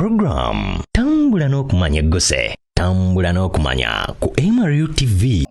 Program tambula n'okumanya gose, tambula n'okumanya ku MRU TV.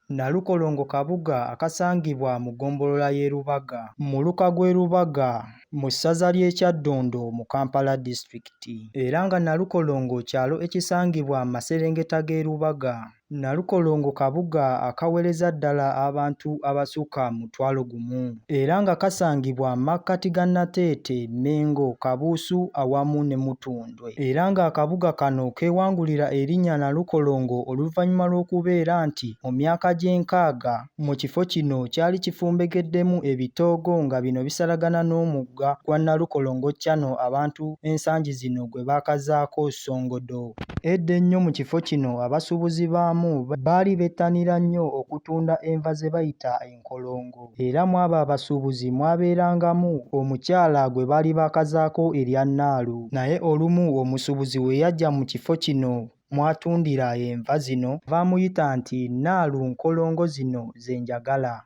Nalukolongo kabuga akasangibwa mu ggombolola y'e Lubaga mu luka gw'e Lubaga mu ssaza ly'e Kyaddondo mu Kampala District, era nga Nalukolongo kyalo ekisangibwa mu maserengeta g'e Lubaga. Nalukolongo kabuga akawereza ddala abantu abasukka mu 1,000 era nga kasangibwa makkati ga Nateete, Mengo, Kabuusu awamu ne Mutundwe, era nga akabuga kano keewangulira erinnya Nalukolongo oluvannyuma lw'okubeera nti mu myaka gy'enkaaga mu kifo kino kyali kifumbegeddemu ebitoogo nga bino bisalagana n'omugga gwa Nalukolongo Channel abantu ensangi zino gwe baakazaako Songodo. Edda ennyo mu kifo kino abasuubuzi baamu baali bettanira nnyo okutunda enva ze bayita enkolongo, era mu abo abasuubuzi mwabeerangamu omukyala gwe baali baakazaako erya Naalu. Naye olumu omusuubuzi we yajja mu kifo kino mwatundira enva zino baamuyita nti Naalu, nkolongo zino ze njagala.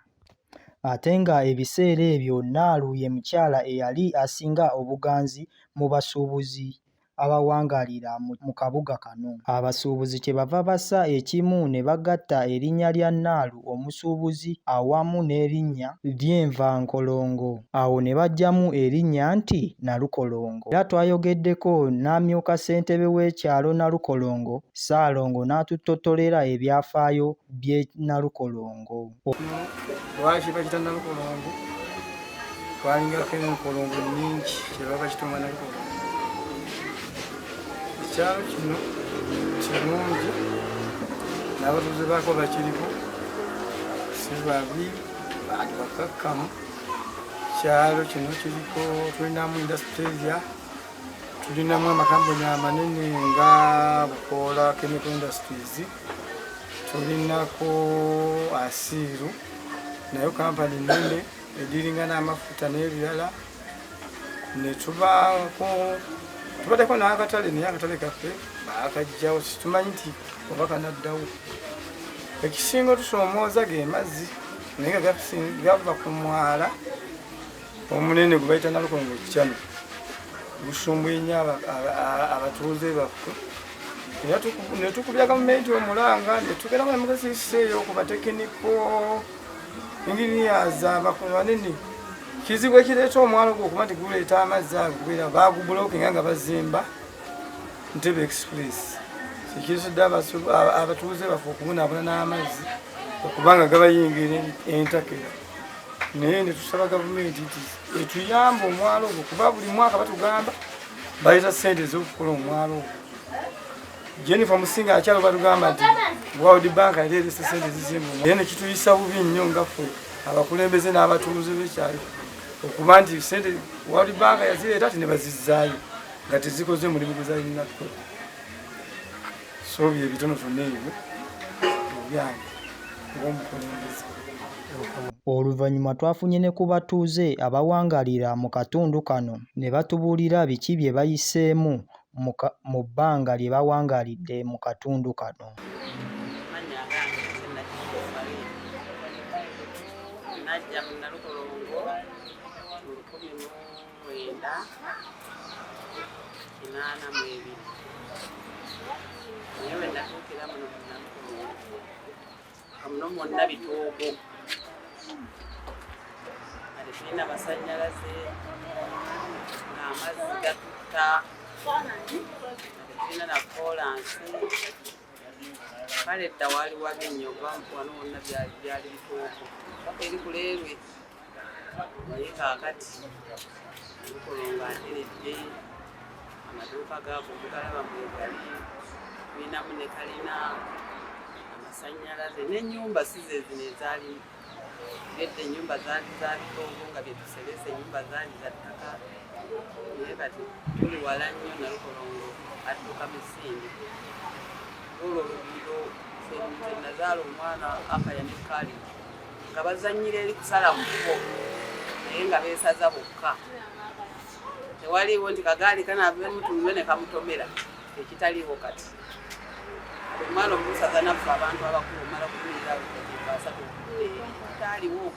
Ate nga ebiseera ebyo Naalu ye mukyala eyali asinga obuganzi mu basuubuzi abawangaalira mu kabuga kano. Abasuubuzi kyebava bassa ekimu ne bagatta erinnya lya Naalu omusuubuzi awamu n'erinnya ly'enva nkolongo, awo ne baggyamu erinnya nti Nalukolongo. Era twayogeddeko n'amyuka ssentebe w'ekyalo Nalukolongo, Ssaalongo n'atutottolera ebyafaayo by'e Nalukolongo. Lwaki bakita Nalukolongo? Twalingako enkolongo nnyingi kyebava bakituma Nalukolongo. Ekyalo kino kirungi n'abatuuze baako bakiriko, si babi, bantu bakakkamu. Ekyalo kino kiriko, tulinamu indasitiriya, tulinamu amakampuni amanene nga Bukoola Chemical Industries, tulinako Asiiru nayo kampani nnene ediringa n'amafuta n'ebirala, ne tubaddeko n'akatale, naye akatale kaffe baakagyawo, situmanyi nti oba kanaddawo. Ekisinga tusoomooza ge mazzi naye nga gava ku mwala omunene gwe bayita Nalukolongo Channel, gusumbuye nnyo abatuuze baffe. Era ne tukubya gavumenti omulanga ne tugenda mugasiiseeyo ku batekiniko engineers banene. Kizibu ekireeta omwalo gwo okuba nti guleeta amazzi ago kubeera baagubulookinga nga bazimba Ntebe Express. Kikirizidde abatuuze baffe okubonaabona n'amazzi okubanga gabayingira entakera. Naye ne tusaba gavumenti nti etuyamba omwalo ogwo kuba buli mwaka batugamba baleeta ssente ez'okukola omwalo ogwo. Jennifer Musinga akyalo batugamba nti World Bank yateeresa ssente zizimba, naye ne kituyisa bubi nnyo nga ffe abakulembeze n'abatuuze b'ekyalo okuba nti ssente World Bank yazireeta ati ne bazizzaayo nga tezikoze mulimu gwe zalina kukola. So bye bitonotono ebyo ebyange ng'omukulembeze. Oluvannyuma twafunye ne ku batuuze abawangaalira mu katundu kano ne batubuulira biki bye bayiseemu mu bbanga lye bawangaalidde mu katundu kano. Najja mu Nalukolongo mu 1982. Naye bwe natuukira muno mu Nalukolongo muno mwonna bitoogo, kale tulina amasannyalaze ng'amazzi gatutta, tulina na koolansi. Kale edda waali wabi nnyo wano wonna byali bitoogo paka eri ku leerwe. Naye kaakati Nalukolongo ateredde, amaduuka gaago tugalaba mwegali, tulinamu ne kalina, amasannyalaze n'ennyumba si ze zino ezaalimu. Edda ennyumba zaali za bitoogo nga bye tuserese, ennyumba zaali za ttaka. Naye kati tuli wala nnyo Nalukolongo adduka Misinde. Olwo olubiro nze nazaala omwana Akaya ne Kali nga bazannyira eri kusala mu kkubo naye nga beesaza bokka. Tewaliiwo nti kagaali kanaavemu tulwe ne kamutomera, ekitaliiwo kati. Omwana omusaza naffe abantu abakulu omala kubuulira asatu taaliwo.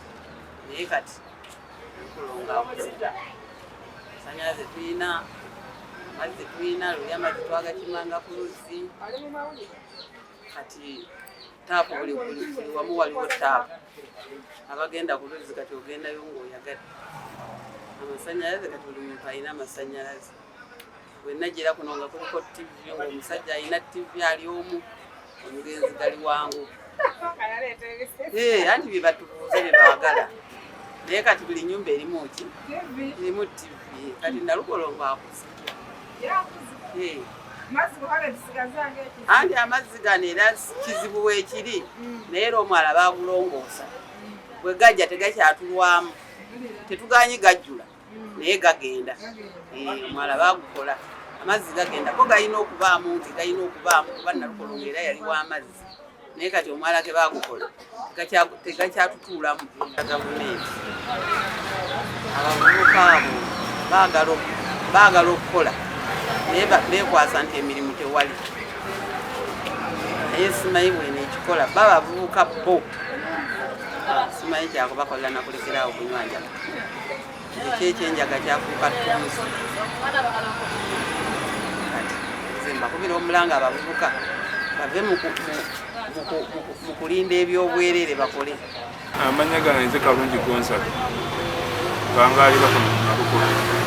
Naye kati Nalukolongo akuzita. Amasannyalaze tulina, amazzi tulina luli amazzi twagakimanga ku luzzi kati taapu buli wamu waliwo taapu abagenda ku luzzi kati ogendayo ng'oyagadde amasanyalaze kati buli muntu alina amasanyalaze bwennagira kuno nga kuliko tivi ng'omusajja alina tivi ali omu omugenzi gali wangu anti bye batubuuze bye baagala naye kati buli nyumba erimu ki erimu tivi kati Nalukolongo akuze anti amazzi gano era kizibu weekiri naye era omwala baagulongoosa bwe gajja tegakyatulwamu tetuganye gajjula naye gagenda omwala baagukola amazzi gagenda ko galina okubaamu nti galina okubaamu kuba Nalukolongo era yali w'amazzi naye kati omwala ke baagukola tegakyatutuulamu gavumenti abavubuka abo baagala okukola naye beekwasa nti emirimu tewali naye simanyi bwene ekikola babavubuka bo simanyi kyakubakolera nakulekeraawo okunywa njaga ekyekyenjaga kyafuuka ttunzi kati nze mbakubira omulanga abavubuka bave mu kulinda ebyobwereere bakole. Amanya gange nze Kalungi Gonzaga bangaali bakoma mu Nalukolongo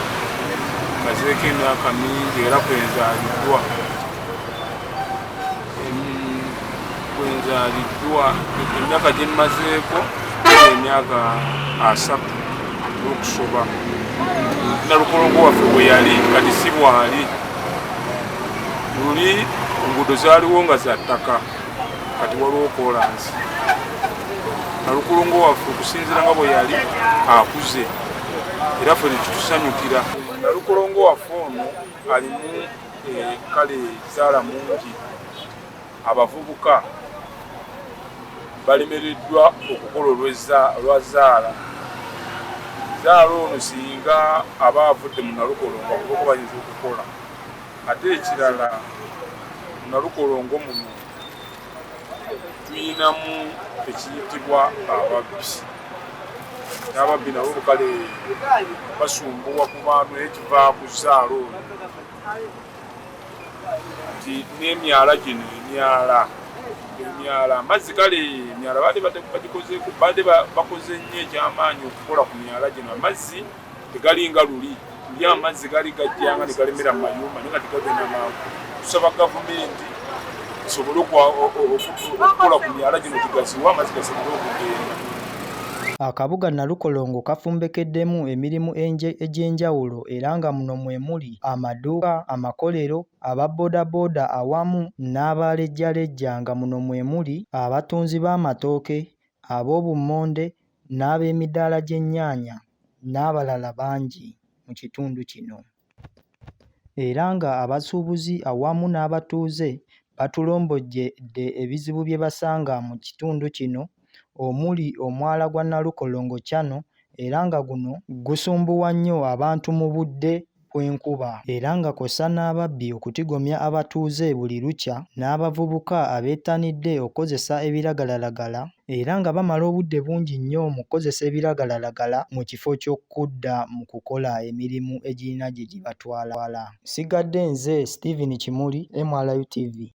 mazeeko emyaka mingi era kwenzaliddwa emyaka gye mmazeeko emyaka 3 okusoba. Nalukolongo waffe bwe yali kati si bwali luli enguudo zaaliwo nga za ttaka kati waliwo kolansi. Nalukolongo waffe okusinziira nga bwe yali akuze era ffe nekitusanyukira. Nalukolongo waffe ono alimu kale zaala mungi abavubuka balemereddwa okukola olwa zaala ono singa aba avudde mu Nalukolongo abavubuka bayinza okukola. Ate ekirala mu Nalukolongo muno tuyinamu ekiyitibwa ababbi. N'ababbi nabo kale basumbuwa ku bantu ekiva ku zaala ono nti n'emyala gino emyala amazzi kale emyala badde bakoze nnyo ekyamaanyi okukola ku myala gino. Amazzi tegalinga luli amazzi gali gajjanga ne galemera mu mayumba naye nga tegagenda mangu. Tusaba gavumenti esobole okukola ku myala gino gigaziwa amazzi gasobole okugenda. Akabuga Nalukolongo kafumbekeddemu emirimu egy'enjawulo era nga muno mwe muli amaduuka, amakolero, ababboodabooda awamu n'abalejjalejja nga muno mwe muli abatunzi b'amatooke, ab'obummonde n'ab'emidaala gy'ennyaanya n'abalala bangi mu kitundu kino. Era nga abasuubuzi awamu n'abatuuze batulombojjedde ebizibu bye basanga mu kitundu kino omuli omwala gwa Nalukolongo Channel era nga guno gusumbuwa nnyo abantu mu budde bw'enkuba era nga kw'ossa n'ababbi okutigomya abatuuze buli lukya n'abavubuka abeettanidde okukozesa ebiragalalagala era nga bamala obudde bungi nnyo mu kukozesa ebiragalalagala mu kifo ky'okudda mu kukola emirimu egirina gye gibatwala. Sigadde nze Stephen Kimuli, MRU TV.